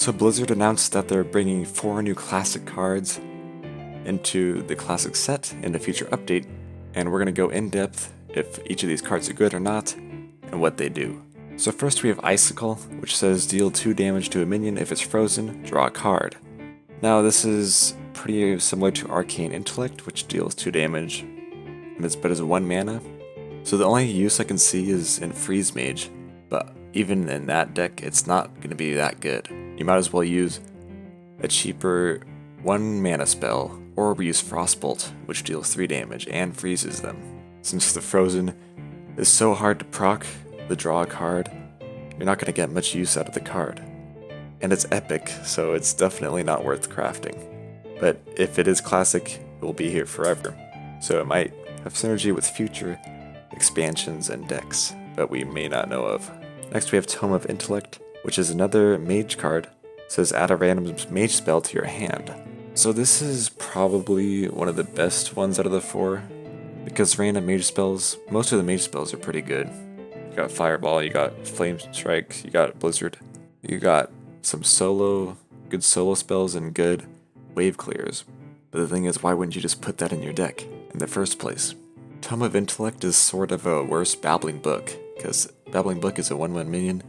So Blizzard announced that they're bringing 4 new classic cards into the classic set in a future update, and we're going to go in depth if each of these cards are good or not, and what they do. So first we have Icicle, which says deal 2 damage to a minion if it's frozen, draw a card. Now this is pretty similar to Arcane Intellect, which deals 2 damage, and it's but as 1 mana. So the only use I can see is in Freeze Mage, but even in that deck it's not going to be that good. You might as well use a cheaper 1 mana spell, or use Frostbolt, which deals 3 damage and freezes them. Since the frozen is so hard to proc the draw card, you're not going to get much use out of the card. And it's epic, so it's definitely not worth crafting. But if it is classic, it will be here forever. So it might have synergy with future expansions and decks, but we may not know of. Next we have Tome of Intellect, which is another mage card. It says add a random mage spell to your hand. So this is probably one of the best ones out of the 4, because random mage spells, most of the mage spells are pretty good. You got Fireball, you got Flame Strike, you got Blizzard, you got some good solo spells and good wave clears. But the thing is, why wouldn't you just put that in your deck in the first place? Tome of Intellect is sort of a worse Babbling Book, because Babbling Book is a 1/1 minion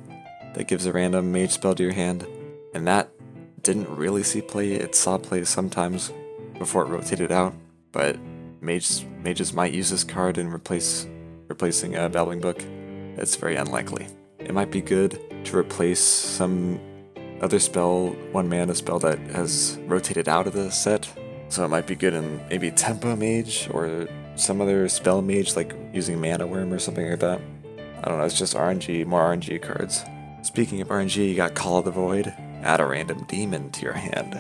that gives a random mage spell to your hand, and that didn't really see play. It saw play sometimes before it rotated out, but mages might use this card in replacing a Babbling Book. It's very unlikely. It might be good to replace some other spell, 1 mana spell that has rotated out of the set. So it might be good in maybe Tempo Mage or some other spell mage, like using Mana Worm or something like that. I don't know, it's just RNG, more RNG cards. Speaking of RNG, you got Call of the Void. Add a random demon to your hand.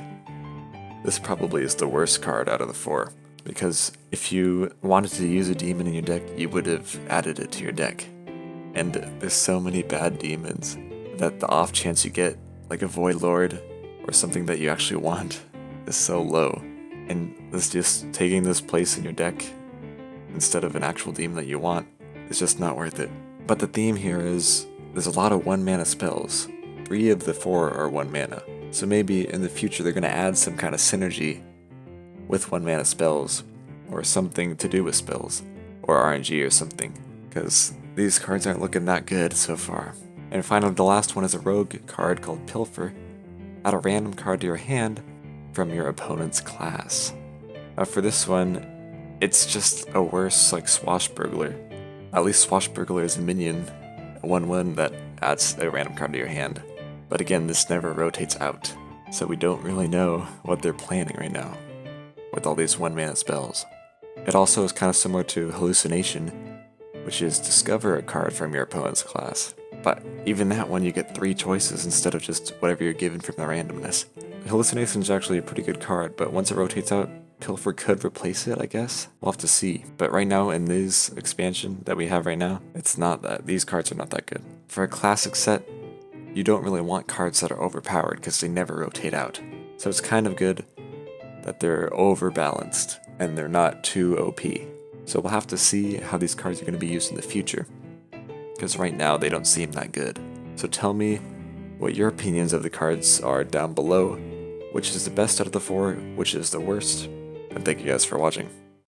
This probably is the worst card out of the 4, because if you wanted to use a demon in your deck, you would have added it to your deck. And there's so many bad demons that the off chance you get, like a Void Lord or something that you actually want, is so low. And this just taking this place in your deck instead of an actual demon that you want is just not worth it. But the theme here is there's a lot of 1 mana spells. 3 of the 4 are 1 mana. So maybe in the future they're going to add some kind of synergy with 1 mana spells, or something to do with spells, or RNG or something, because these cards aren't looking that good so far. And finally, the last one is a rogue card called Pilfer. Add a random card to your hand from your opponent's class. Now for this one, it's just a worse like Swashbuckler. At least Swashbuckler is a minion, a 1/1 that adds a random card to your hand. But again, this never rotates out, so we don't really know what they're planning right now with all these 1 mana spells. It also is kind of similar to Hallucination, which is discover a card from your opponent's class. But even that one, you get 3 choices instead of just whatever you're given from the randomness. Hallucination is actually a pretty good card, but once it rotates out, Pilfer could replace it, I guess. We'll have to see. But right now, in this expansion that we have right now, it's not that. These cards are not that good. For a classic set, you don't really want cards that are overpowered because they never rotate out. So it's kind of good that they're overbalanced and they're not too OP. So we'll have to see how these cards are going to be used in the future, because right now they don't seem that good. So tell me what your opinions of the cards are down below. Which is the best out of the 4, which is the worst, and thank you guys for watching.